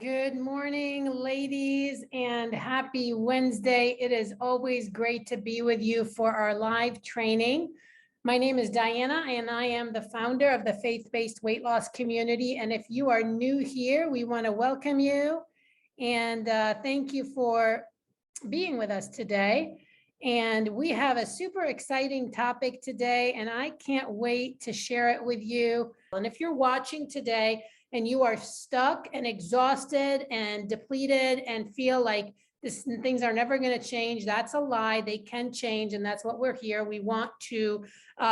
Good morning, ladies, and happy Wednesday. It is always great to be with you for our live training. My name is Diana, and I am the founder of the Faith-Based Weight Loss Community. And if you are new here, we want to welcome you and thank you for being with us today. And we have a super exciting topic today, and I can't wait to share it with you. And if you're watching today, and you are stuck and exhausted and depleted and feel like things are never going to change, that's a lie. They can change, and that's what we're here. We want to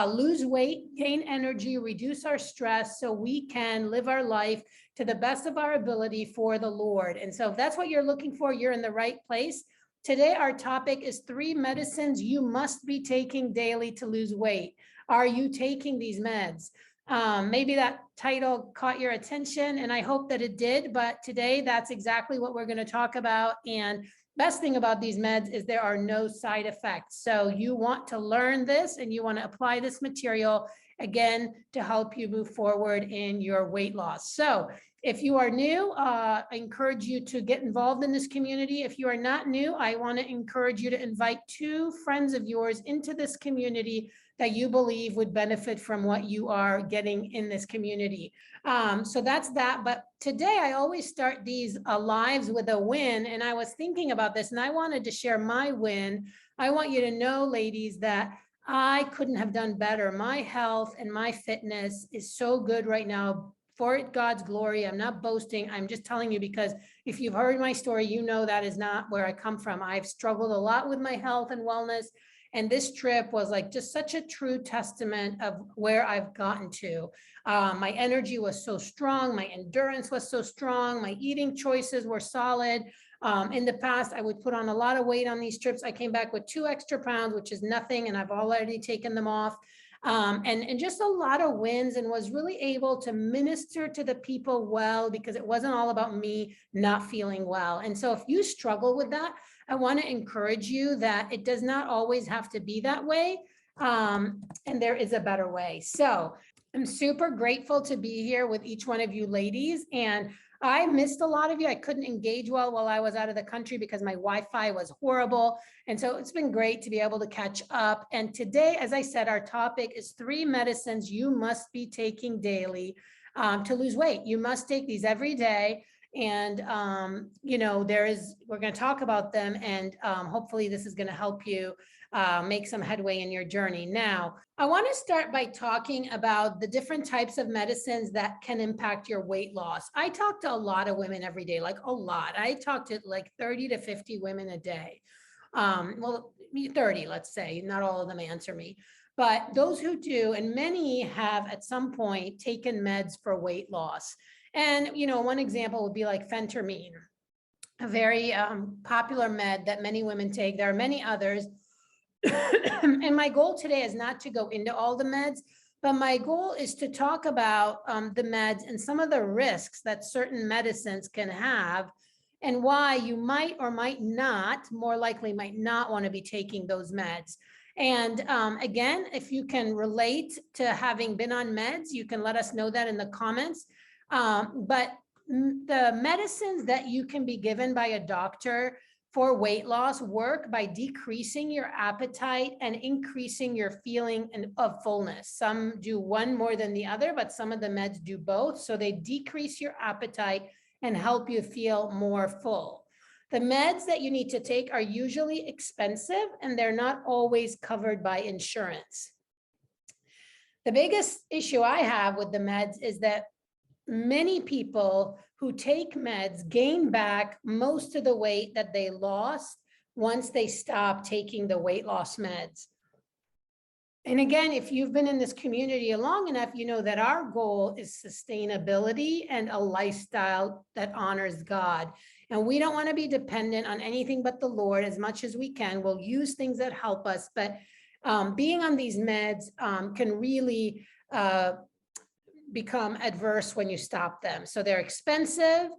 lose weight, gain energy, reduce our stress so we can live our life to the best of our ability for the Lord. And so if that's what you're looking for, you're in the right place. Today, our topic is 3 medicines you must be taking daily to lose weight. Are you taking these meds? Maybe that title caught your attention, and I hope that it did, but today that's exactly what we're going to talk about. And best thing about these meds is there are no side effects. So you want to learn this and you want to apply this material again to help you move forward in your weight loss. So if you are new, I encourage you to get involved in this community. If you are not new, I want to encourage you to invite 2 friends of yours into this community that you believe would benefit from what you are getting in this community. So that's that. But today I always start these lives with a win. And I was thinking about this and I wanted to share my win. I want you to know, ladies, that I couldn't have done better. My health and my fitness is so good right now. For God's glory. I'm not boasting. I'm just telling you because if you've heard my story, you know that is not where I come from. I've struggled a lot with my health and wellness. And this trip was like just such a true testament of where I've gotten to. My energy was so strong. My endurance was so strong. My eating choices were solid. In the past, I would put on a lot of weight on these trips. I came back with 2 extra pounds, which is nothing. And I've already taken them off. And just a lot of wins, and was really able to minister to the people well, because it wasn't all about me not feeling well. And so if you struggle with that, I want to encourage you that it does not always have to be that way. And there is a better way. So I'm super grateful to be here with each one of you ladies. And I missed a lot of you. I couldn't engage well while I was out of the country because my Wi-Fi was horrible. And so it's been great to be able to catch up. And today, as I said, our topic is 3 medicines you must be taking daily to lose weight. You must take these every day. And, you know, we're going to talk about them, and hopefully this is going to help you make some headway in your journey. Now, I want to start by talking about the different types of medicines that can impact your weight loss. I talk to a lot of women every day, like a lot. I talk to like 30 to 50 women a day. Well, 30, let's say, not all of them answer me, but those who do, and many have at some point taken meds for weight loss. And, you know, one example would be like phentermine, a very popular med that many women take. There are many others. And my goal today is not to go into all the meds, but my goal is to talk about the meds and some of the risks that certain medicines can have, and why you might or might not, more likely might not want to be taking those meds. And again, if you can relate to having been on meds, you can let us know that in the comments. But the medicines that you can be given by a doctor for weight loss work by decreasing your appetite and increasing your feeling of fullness. Some do one more than the other, but some of the meds do both. So they decrease your appetite and help you feel more full. The meds that you need to take are usually expensive, and they're not always covered by insurance. The biggest issue I have with the meds is that many people who take meds gain back most of the weight that they lost once they stop taking the weight loss meds. And again, if you've been in this community long enough, you know that our goal is sustainability and a lifestyle that honors God. And we don't want to be dependent on anything but the Lord as much as we can. We'll use things that help us, but being on these meds can really become adverse when you stop them. So they're expensive.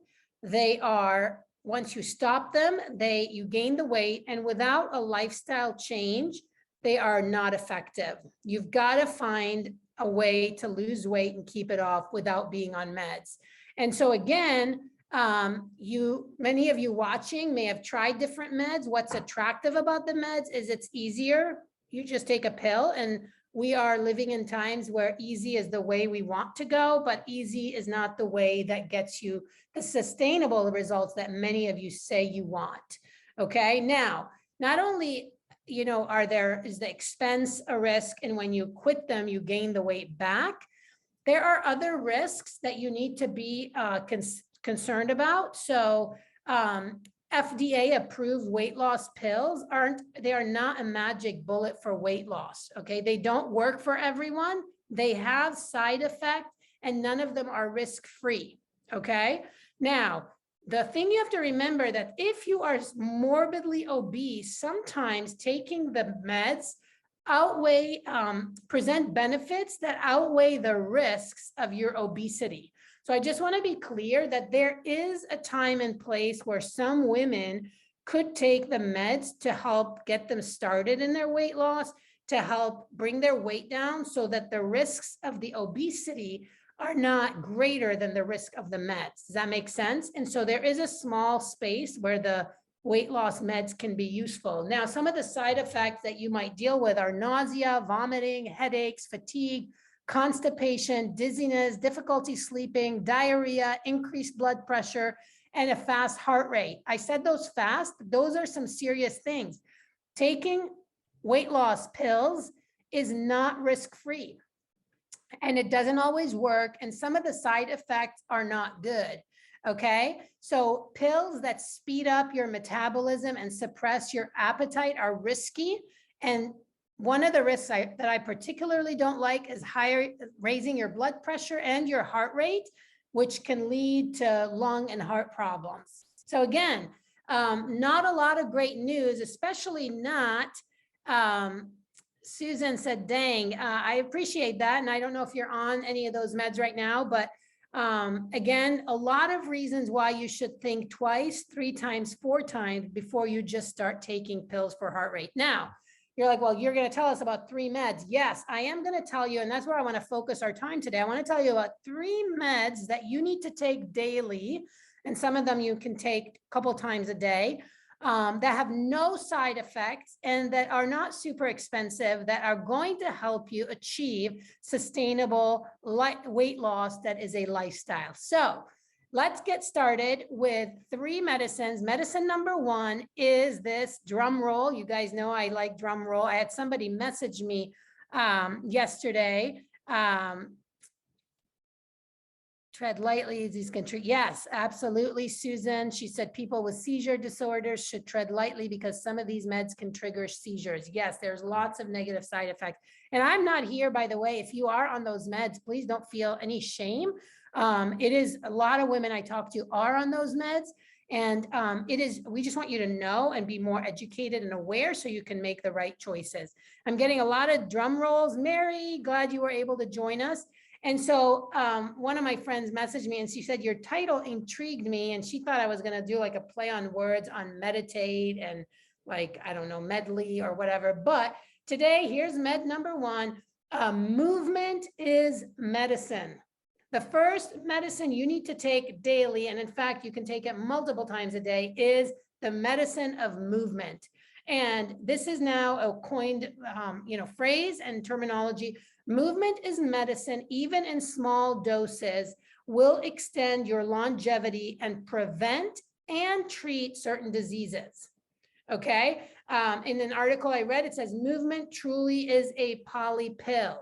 They are, once you stop them, you gain the weight, and without a lifestyle change, they are not effective. You've got to find a way to lose weight and keep it off without being on meds. And so again, Many of you watching may have tried different meds. What's attractive about the meds is it's easier. You just take a pill, and we are living in times where easy is the way we want to go, but easy is not the way that gets you the sustainable results that many of you say you want. Okay, now, not only is the expense a risk, and when you quit them, you gain the weight back. There are other risks that you need to be concerned about. So FDA approved weight loss pills they are not a magic bullet for weight loss. Okay, they don't work for everyone. They have side effects, and none of them are risk-free. Okay, now the thing you have to remember that if you are morbidly obese, sometimes taking the meds present benefits that outweigh the risks of your obesity. So I just want to be clear that there is a time and place where some women could take the meds to help get them started in their weight loss, to help bring their weight down so that the risks of the obesity are not greater than the risk of the meds. Does that make sense? And so there is a small space where the weight loss meds can be useful. Now, some of the side effects that you might deal with are nausea, vomiting, headaches, fatigue, constipation, dizziness, difficulty sleeping, diarrhea, increased blood pressure, and a fast heart rate. I said those fast. Those are some serious things. Taking weight loss pills is not risk-free, and it doesn't always work, and some of the side effects are not good. Okay, so pills that speed up your metabolism and suppress your appetite are risky. And one of the risks that I particularly don't like is raising your blood pressure and your heart rate, which can lead to lung and heart problems. So again, not a lot of great news, especially not, Susan said, dang, I appreciate that. And I don't know if you're on any of those meds right now, but again, a lot of reasons why you should think twice, 3 times, 4 times before you just start taking pills for heart rate. Now, you're like, well, you're going to tell us about 3 meds. Yes, I am going to tell you, and that's where I want to focus our time today. I want to tell you about 3 meds that you need to take daily, and some of them you can take a couple times a day, that have no side effects and that are not super expensive, that are going to help you achieve sustainable weight loss that is a lifestyle. So let's get started with 3 medicines. Medicine number 1 is this, drum roll. You guys know I like drum roll. I had somebody message me yesterday. Tread lightly, these can treat. Yes, absolutely, Susan. She said people with seizure disorders should tread lightly because some of these meds can trigger seizures. Yes, there's lots of negative side effects. And I'm not here, by the way, if you are on those meds, please don't feel any shame. It is a lot of women I talk to are on those meds. And we just want you to know and be more educated and aware so you can make the right choices. I'm getting a lot of drum rolls. Mary, glad you were able to join us. And so one of my friends messaged me and she said, your title intrigued me. And she thought I was going to do like a play on words on meditate and like, I don't know, medley or whatever. But today, here's med number 1. Movement is medicine. The first medicine you need to take daily, and in fact, you can take it multiple times a day, is the medicine of movement. And this is now a coined phrase and terminology. Movement is medicine, even in small doses, will extend your longevity and prevent and treat certain diseases. Okay. In an article I read, it says movement truly is a polypill.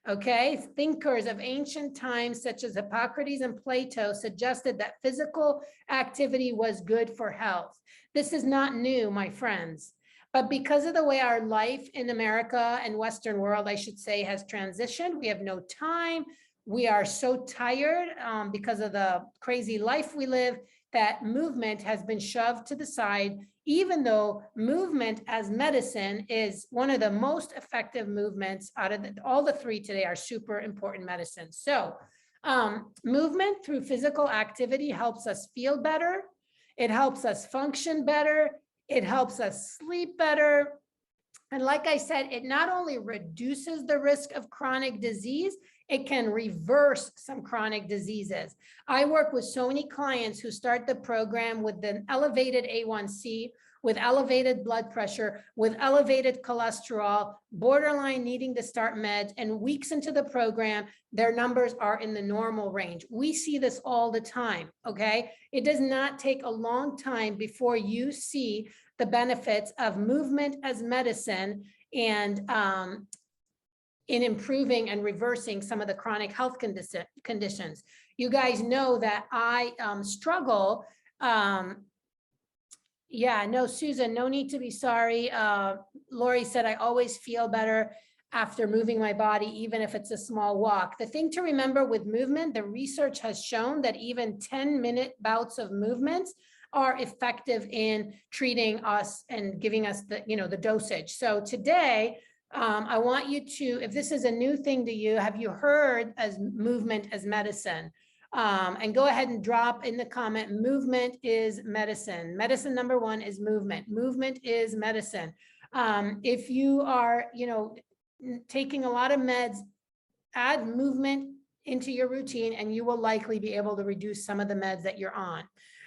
Okay. Thinkers of ancient times, such as Hippocrates and Plato, suggested that physical activity was good for health. This is not new, my friends. But because of the way our life in America and Western world, I should say, has transitioned, we have no time. We are so tired because of the crazy life we live that movement has been shoved to the side, even though movement as medicine is one of the most effective movements out of all the 3 today are super important medicines. So movement through physical activity helps us feel better. It helps us function better. It helps us sleep better. And like I said, it not only reduces the risk of chronic disease, it can reverse some chronic diseases. I work with so many clients who start the program with an elevated A1C, with elevated blood pressure, with elevated cholesterol, borderline needing to start meds, and weeks into the program, their numbers are in the normal range. We see this all the time, okay? It does not take a long time before you see the benefits of movement as medicine and in improving and reversing some of the chronic health conditions. You guys know that I struggle. Yeah, no, Susan, no need to be sorry. Lori said, I always feel better after moving my body, even if it's a small walk. The thing to remember with movement, the research has shown that even 10-minute bouts of movements are effective in treating us and giving us the, the dosage. So today, I want you to, if this is a new thing to you, have you heard as movement as medicine? And go ahead and drop in the comment, movement is medicine. Medicine number one is movement. Movement is medicine. If you are, taking a lot of meds, add movement into your routine and you will likely be able to reduce some of the meds that you're on.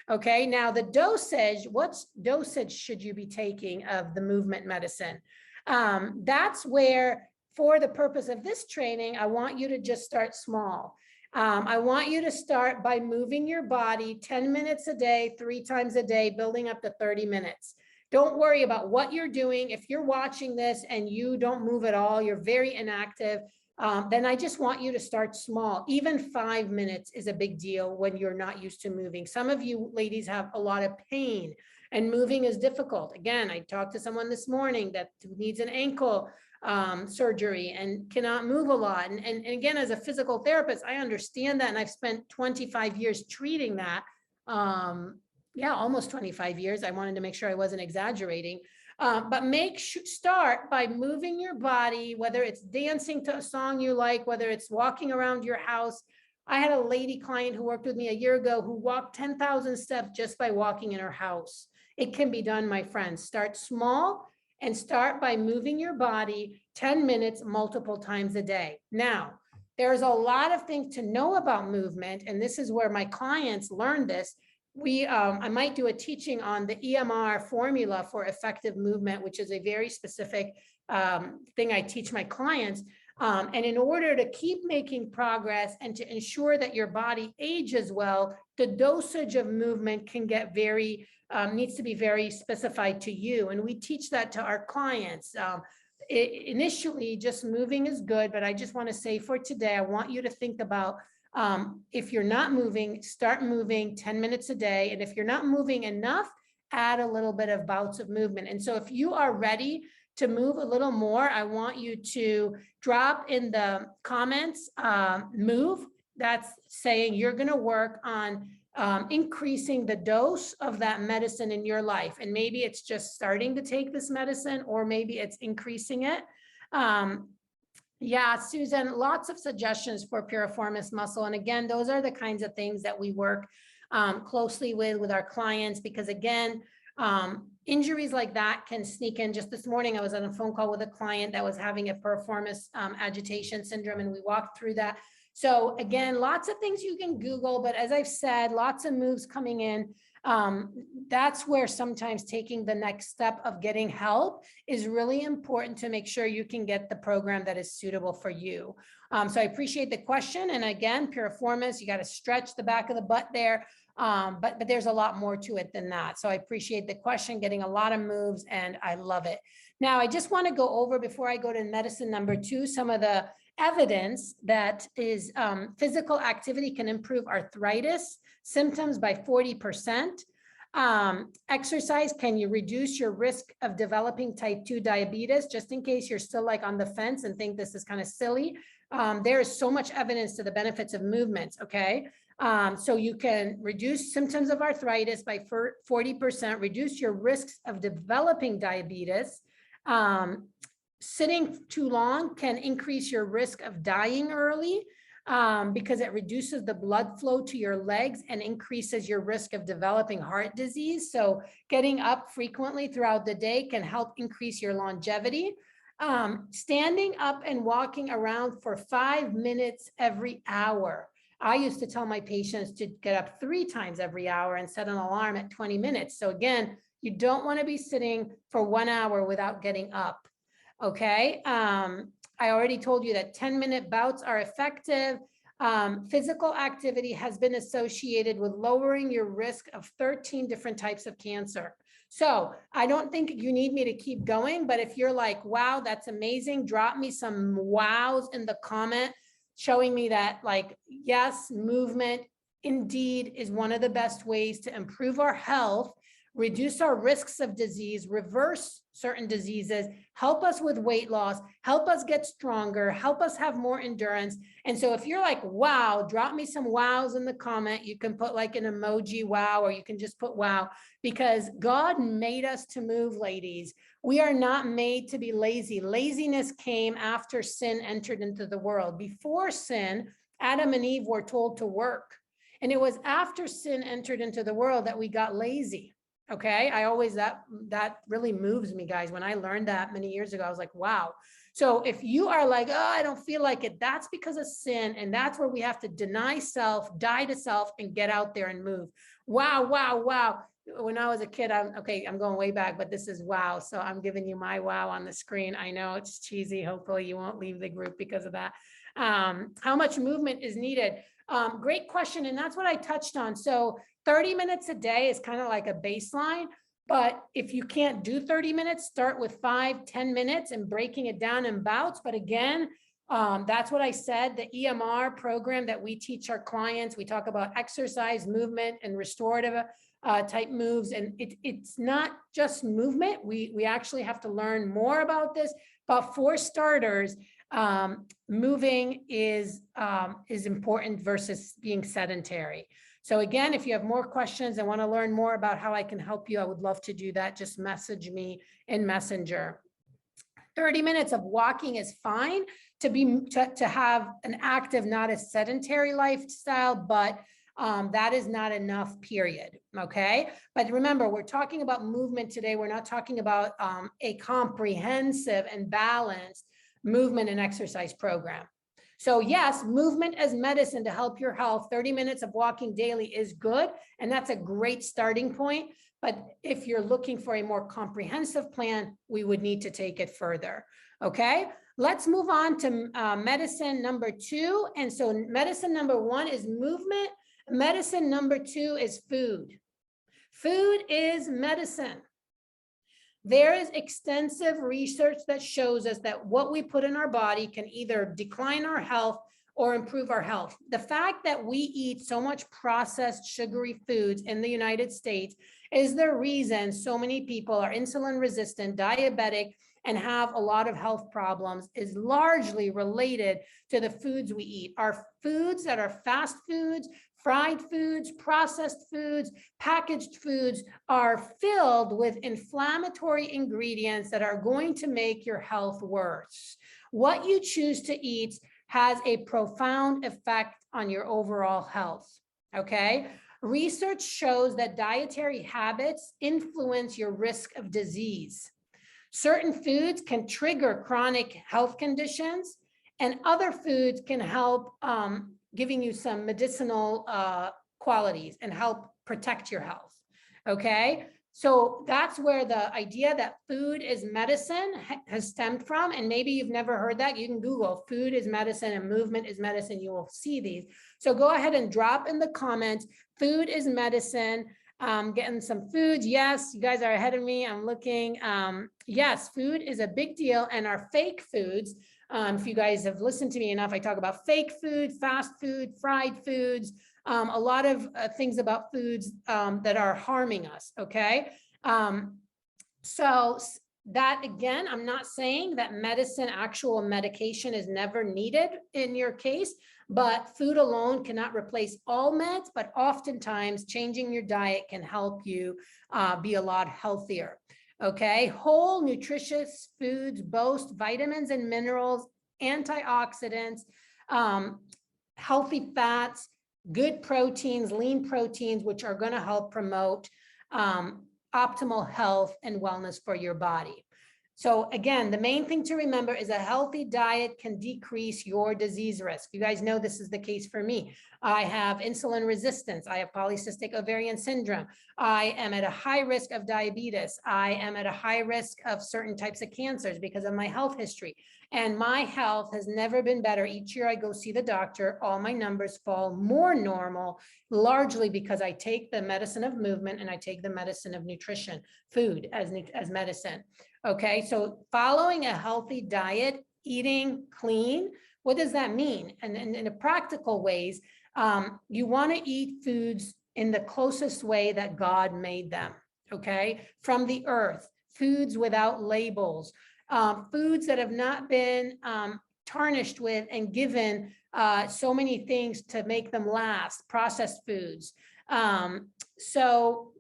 Okay, now the dosage, what dosage should you be taking of the movement medicine? That's where, for the purpose of this training, I want you to just start small. I want you to start by moving your body 10 minutes a day, 3 times a day, building up to 30 minutes. Don't worry about what you're doing. If you're watching this and you don't move at all, you're very inactive, then I just want you to start small. Even 5 minutes is a big deal when you're not used to moving. Some of you ladies have a lot of pain and moving is difficult. Again, I talked to someone this morning that needs an ankle surgery and cannot move a lot. And again, as a physical therapist, I understand that. And I've spent 25 years treating that. Yeah, almost 25 years. I wanted to make sure I wasn't exaggerating. But start by moving your body, whether it's dancing to a song you like, whether it's walking around your house. I had a lady client who worked with me a year ago who walked 10,000 steps just by walking in her house. It can be done, my friends. Start small and start by moving your body 10 minutes multiple times a day. Now, there's a lot of things to know about movement, and this is where my clients learn this. I might do a teaching on the EMR formula for effective movement, which is a very specific thing I teach my clients. And in order to keep making progress and to ensure that your body ages well, the dosage of movement can get needs to be very specified to you. And we teach that to our clients. Initially, just moving is good, but I just want to say for today, I want you to think about if you're not moving, start moving 10 minutes a day. And if you're not moving enough, add a little bit of bouts of movement. And so if you are ready to move a little more, I want you to drop in the comments, move. That's saying you're going to work on increasing the dose of that medicine in your life. And maybe it's just starting to take this medicine, or maybe it's increasing it. Yeah, Susan, lots of suggestions for piriformis muscle. And again, those are the kinds of things that we work closely with our clients, because again, injuries like that can sneak in. Just this morning, I was on a phone call with a client that was having a piriformis agitation syndrome, and we walked through that. So again, lots of things you can Google, but as I've said, lots of moves coming in. That's where sometimes taking the next step of getting help is really important to make sure you can get the program that is suitable for you. So I appreciate the question. And again, piriformis, you got to stretch the back of the butt there. But there's a lot more to it than that. So I appreciate the question, getting a lot of moves, and I love it. Now, I just want to go over, before I go to medicine number 2, some of the evidence that is physical activity can improve arthritis symptoms by 40%. Exercise, can you reduce your risk of developing type 2 diabetes? Just in case you're still like on the fence and think this is kind of silly, there is so much evidence to the benefits of movement, okay? So you can reduce symptoms of arthritis by 40%, reduce your risks of developing diabetes. Sitting too long can increase your risk of dying early. because it reduces the blood flow to your legs and increases your risk of developing heart disease. So getting up frequently throughout the day can help increase your longevity. Standing up and walking around for 5 minutes every hour. I used to tell my patients to get up 3 times every hour and set an alarm at 20 minutes. So again, you don't want to be sitting for 1 hour without getting up. Okay. I already told you that 10-minute bouts are effective. Physical activity has been associated with lowering your risk of 13 different types of cancer. So I don't think you need me to keep going, but if you're like, wow, that's amazing, drop me some wows in the comment showing me that, like, yes, movement indeed is one of the best ways to improve our health, reduce our risks of disease, reverse certain diseases, help us with weight loss, help us get stronger, help us have more endurance. And so if you're like, wow, drop me some wows in the comment. You can put like an emoji wow, or you can just put wow, because God made us to move, ladies. We are not made to be lazy. Laziness came after sin entered into the world. Before sin, Adam and Eve were told to work. And it was after sin entered into the world that we got lazy. Okay. I always, that really moves me, guys. When I learned that many years ago, I was like, wow. So if you are like, oh, I don't feel like it, that's because of sin. And that's where we have to deny self, die to self, and get out there and move. Wow, wow, wow. When I was a kid, I'm going way back, but this is wow. So I'm giving you my wow on the screen. I know it's cheesy. Hopefully you won't leave the group because of that. How much movement is needed? Great question. And that's what I touched on. So 30 minutes a day is kind of like a baseline, but if you can't do 30 minutes, start with 5-10 minutes and breaking it down in bouts. But again, that's what I said, the EMR program that we teach our clients, we talk about exercise, movement, and restorative type moves. And it's not just movement. We actually have to learn more about this, but for starters, moving is important versus being sedentary. So again, if you have more questions and want to learn more about how I can help you, I would love to do that. Just message me in Messenger. 30 minutes of walking is fine to have an active, not a sedentary lifestyle, but that is not enough, period. Okay. But remember, we're talking about movement today. We're not talking about a comprehensive and balanced movement and exercise program. So yes, movement as medicine to help your health. 30 minutes of walking daily is good. And that's a great starting point. But if you're looking for a more comprehensive plan, we would need to take it further. Okay, let's move on to medicine number 2. And so medicine number 1 is movement. Medicine number 2 is food. Food is medicine. There is extensive research that shows us that what we put in our body can either decline our health or improve our health. The fact that we eat so much processed sugary foods in the United States is the reason so many people are insulin resistant, diabetic, and have a lot of health problems is largely related to the foods we eat. Our foods that are fast foods, fried foods, processed foods, packaged foods are filled with inflammatory ingredients that are going to make your health worse. What you choose to eat has a profound effect on your overall health, okay? Research shows that dietary habits influence your risk of disease. Certain foods can trigger chronic health conditions, and other foods can help giving you some medicinal qualities and help protect your health, okay? So that's where the idea that food is medicine has stemmed from. And maybe you've never heard that. You can Google food is medicine and movement is medicine. You will see these. So go ahead and drop in the comments, food is medicine. Getting some foods. Yes, you guys are ahead of me. I'm looking. Yes, food is a big deal. And our fake foods, if you guys have listened to me enough, I talk about fake food, fast food, fried foods, a lot of things about foods that are harming us, okay? So that, again, I'm not saying that medicine, actual medication is never needed in your case, but food alone cannot replace all meds, but oftentimes changing your diet can help you be a lot healthier. Okay, whole nutritious foods boast vitamins and minerals, antioxidants, healthy fats, good proteins, lean proteins, which are going to help promote optimal health and wellness for your body. So again, the main thing to remember is a healthy diet can decrease your disease risk. You guys know this is the case for me. I have insulin resistance. I have polycystic ovarian syndrome. I am at a high risk of diabetes. I am at a high risk of certain types of cancers because of my health history. And my health has never been better. Each year I go see the doctor, all my numbers fall more normal, largely because I take the medicine of movement and I take the medicine of nutrition, food as medicine. Okay, so following a healthy diet, eating clean, what does that mean? And in a practical ways, you want to eat foods in the closest way that God made them, okay? From the earth, foods without labels, foods that have not been tarnished with and given so many things to make them last, processed foods. So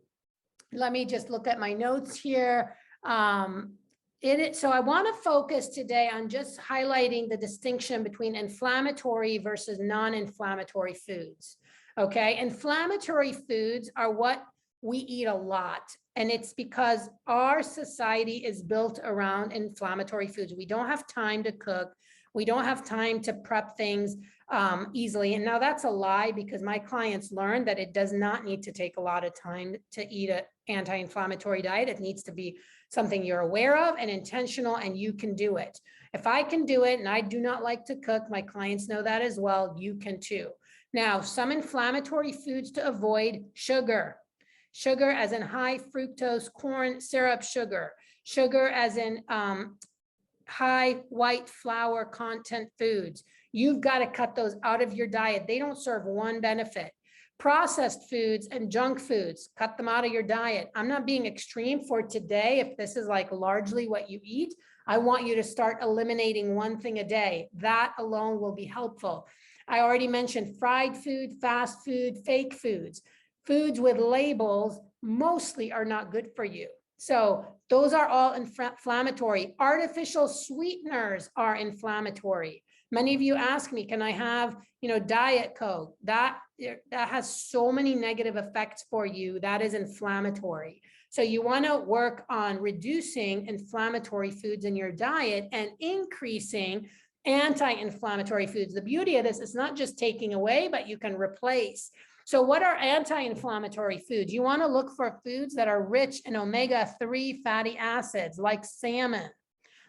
let me just look at my notes here. So I want to focus today on just highlighting the distinction between inflammatory versus non-inflammatory foods. Okay, inflammatory foods are what we eat a lot, and it's because our society is built around inflammatory foods. We don't have time to cook. We don't have time to prep things easily. And now that's a lie, because my clients learned that it does not need to take a lot of time to eat an anti-inflammatory diet. It needs to be something you're aware of and intentional, and you can do it. If I can do it, and I do not like to cook, my clients know that as well, you can too. Now, some inflammatory foods to avoid: sugar. Sugar as in high fructose corn syrup sugar. Sugar as in high white flour content foods. You've got to cut those out of your diet. They don't serve one benefit. Processed foods and junk foods, cut them out of your diet. I'm not being extreme for today. If this is like largely what you eat, I want you to start eliminating one thing a day. That alone will be helpful. I already mentioned fried food, fast food, fake foods. Foods with labels mostly are not good for you. So those are all inflammatory. Artificial sweeteners are inflammatory. Many of you ask me, can I have, Diet Coke? That has so many negative effects for you. That is inflammatory. So you want to work on reducing inflammatory foods in your diet and increasing anti-inflammatory foods. The beauty of this is not just taking away, but you can replace. So what are anti-inflammatory foods? You want to look for foods that are rich in omega-3 fatty acids, like salmon,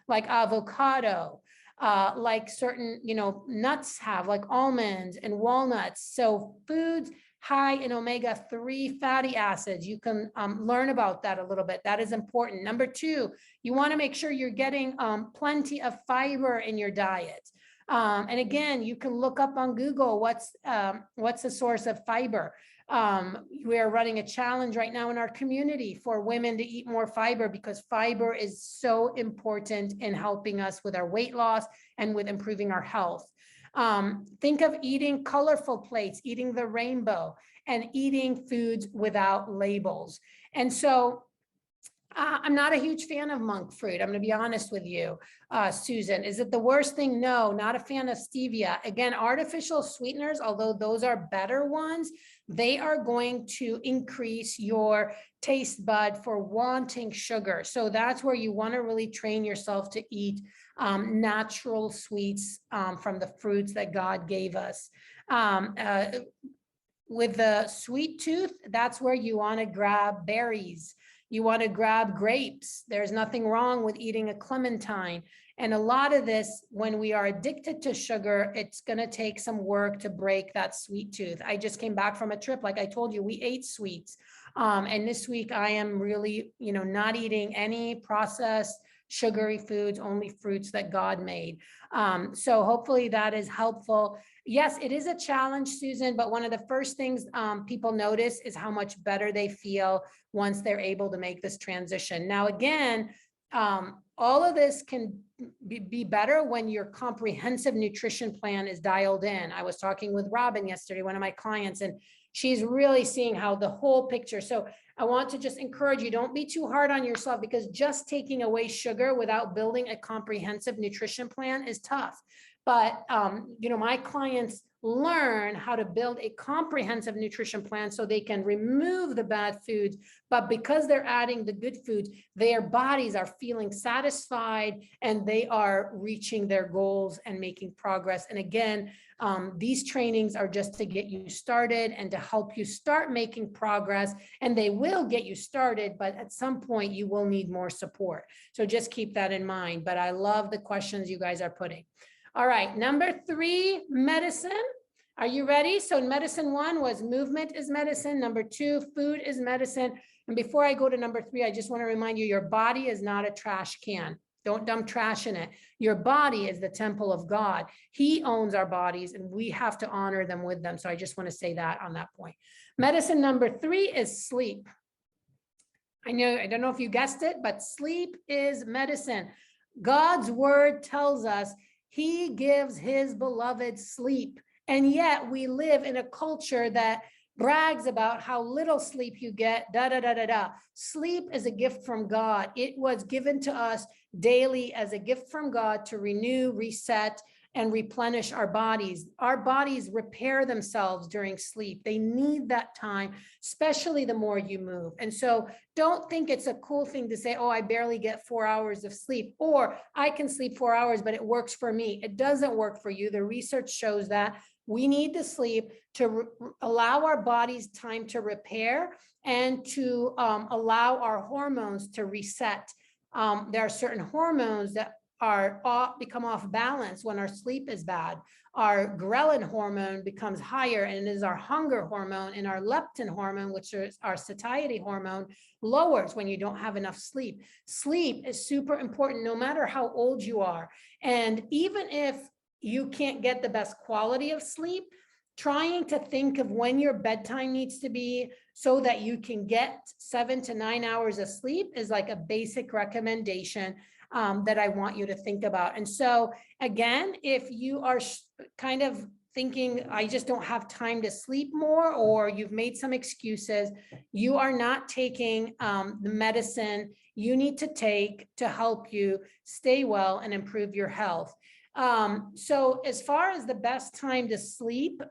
like avocado, like certain, nuts have, like almonds and walnuts. So foods high in omega-3 fatty acids, you can learn about that a little bit. That is important. Number two, you want to make sure you're getting plenty of fiber in your diet. And again, you can look up on Google what's the source of fiber. We are running a challenge right now in our community for women to eat more fiber, because fiber is so important in helping us with our weight loss and with improving our health. Think of eating colorful plates, eating the rainbow, and eating foods without labels. And so I'm not a huge fan of monk fruit. I'm going to be honest with you, Susan. Is it the worst thing? No, not a fan of stevia. Again, artificial sweeteners, although those are better ones, they are going to increase your taste bud for wanting sugar. So that's where you want to really train yourself to eat natural sweets from the fruits that God gave us. With the sweet tooth, that's where you want to grab berries. You want to grab grapes. There's nothing wrong with eating a clementine. And a lot of this, when we are addicted to sugar, it's going to take some work to break that sweet tooth. I just came back from a trip. Like I told you, we ate sweets. And this week I am really, not eating any processed sugary foods, only fruits that God made. So hopefully that is helpful. Yes, it is a challenge, Susan, but one of the first things people notice is how much better they feel once they're able to make this transition. Now, again, all of this can be better when your comprehensive nutrition plan is dialed in. I was talking with Robin yesterday, one of my clients, and she's really seeing how the whole picture. So I want to just encourage you, don't be too hard on yourself, because just taking away sugar without building a comprehensive nutrition plan is tough. But, my clients learn how to build a comprehensive nutrition plan so they can remove the bad foods. But because they're adding the good foods, their bodies are feeling satisfied and they are reaching their goals and making progress. And again, these trainings are just to get you started and to help you start making progress, and they will get you started, but at some point you will need more support. So just keep that in mind. But I love the questions you guys are putting. All right, number 3, medicine. Are you ready? So medicine 1 was movement is medicine. Number 2, food is medicine. And before I go to number 3, I just want to remind you, your body is not a trash can. Don't dump trash in it. Your body is the temple of God. He owns our bodies and we have to honor them with them. So I just want to say that on that point. Medicine number 3 is sleep. I don't know if you guessed it, but sleep is medicine. God's word tells us he gives his beloved sleep. And yet we live in a culture that brags about how little sleep you get, Sleep is a gift from God. It was given to us daily as a gift from God to renew, reset, and replenish our bodies. Our bodies repair themselves during sleep. They need that time, especially the more you move. And so don't think it's a cool thing to say, oh, I barely get 4 hours of sleep, or I can sleep 4 hours, but it works for me. It doesn't work for you. The research shows that we need to sleep to allow our bodies time to repair and to allow our hormones to reset. There are certain hormones that become off balance when our sleep is bad. Our ghrelin hormone becomes higher, and it is our hunger hormone, and our leptin hormone, which is our satiety hormone, lowers when you don't have enough sleep. Sleep is super important no matter how old you are. And even if you can't get the best quality of sleep, trying to think of when your bedtime needs to be so that you can get 7 to 9 hours of sleep is like a basic recommendation that I want you to think about. And so again, if you are kind of thinking, I just don't have time to sleep more, or you've made some excuses, you are not taking the medicine you need to take to help you stay well and improve your health. So as far as the best time to sleep,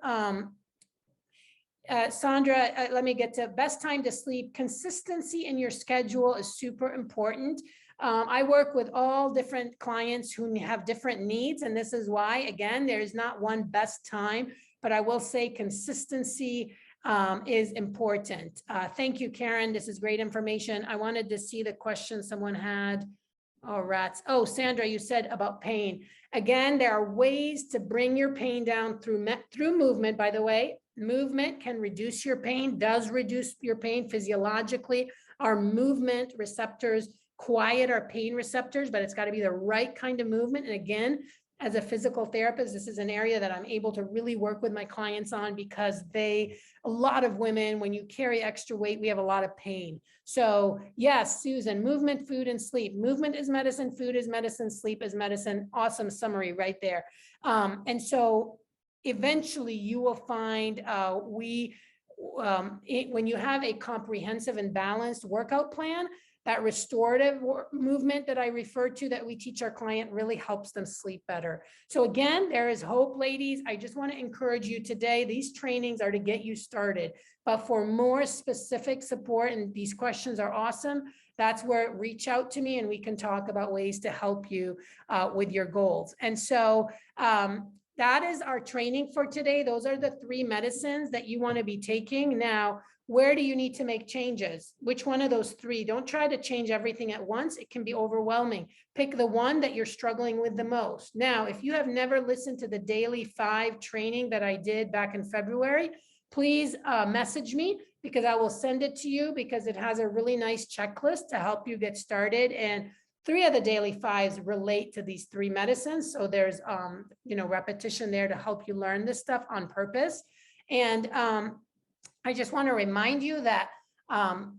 Sandra, let me get to best time to sleep. Consistency in your schedule is super important. I work with all different clients who have different needs, and this is why, again, there is not one best time, but I will say consistency is important. Thank you, Karen. This is great information. I wanted to see the question someone had. Oh, rats. Oh, Sandra, you said about pain. Again, there are ways to bring your pain down through movement, by the way. Movement can reduce your pain, does reduce your pain physiologically. Our movement receptors quiet our pain receptors, but it's got to be the right kind of movement. And again, as a physical therapist, this is an area that I'm able to really work with my clients on, because a lot of women, when you carry extra weight, we have a lot of pain. So yes, Susan, movement, food, and sleep. Movement is medicine, food is medicine, sleep is medicine. Awesome summary right there. And so eventually you will find when you have a comprehensive and balanced workout plan, that restorative movement that I referred to that we teach our client really helps them sleep better. So again, there is hope, ladies. I just want to encourage you today. These trainings are to get you started, but for more specific support, and these questions are awesome, that's where reach out to me and we can talk about ways to help you with your goals. And so that is our training for today. Those are the 3 medicines that you want to be taking. Now, where do you need to make changes? Which one of those 3? Don't try to change everything at once. It can be overwhelming. Pick the one that you're struggling with the most. Now, if you have never listened to the Daily 5 training that I did back in February, please message me, because I will send it to you, because it has a really nice checklist to help you get started. And 3 of the Daily 5s relate to these 3 medicines. So there's, repetition there to help you learn this stuff on purpose. And I just want to remind you that,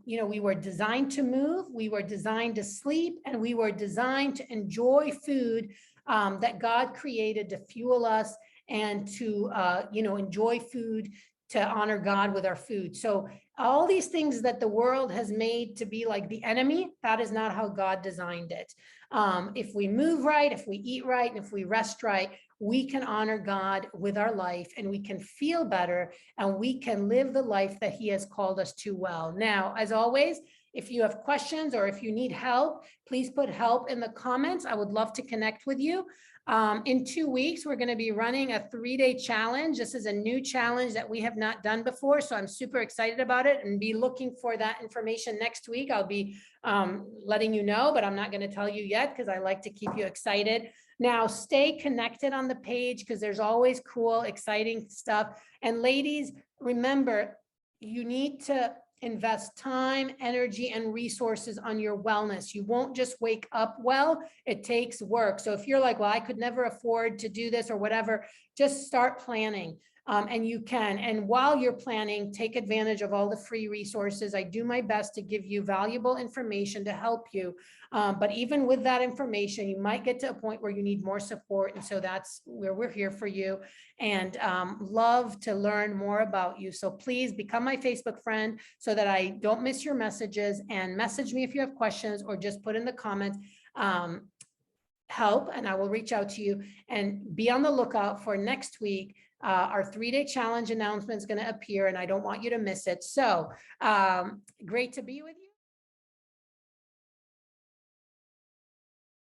we were designed to move, we were designed to sleep, and we were designed to enjoy food that God created to fuel us, and to, enjoy food, to honor God with our food. So all these things that the world has made to be like the enemy, that is not how God designed it. If we move right, if we eat right, and if we rest right, we can honor God with our life, and we can feel better, and we can live the life that he has called us to well. Now, as always, if you have questions or if you need help, please put help in the comments. I would love to connect with you. In 2 weeks, we're going to be running a 3-day challenge. This is a new challenge that we have not done before, so I'm super excited about it, and be looking for that information next week. I'll be letting you know, but I'm not going to tell you yet because I like to keep you excited. Now, stay connected on the page because there's always cool, exciting stuff. And ladies, remember, you need to invest time, energy, and resources on your wellness. You won't just wake up well, it takes work. So if you're like, well, I could never afford to do this or whatever, just start planning. And you can. And while you're planning, take advantage of all the free resources. I do my best to give you valuable information to help you. But even with that information, you might get to a point where you need more support. And so that's where we're here for you, and love to learn more about you. So please become my Facebook friend so that I don't miss your messages, and message me if you have questions, or just put in the comments help, and I will reach out to you. And be on the lookout for next week. Our 3-day challenge announcement is going to appear, and I don't want you to miss it. So great to be with you.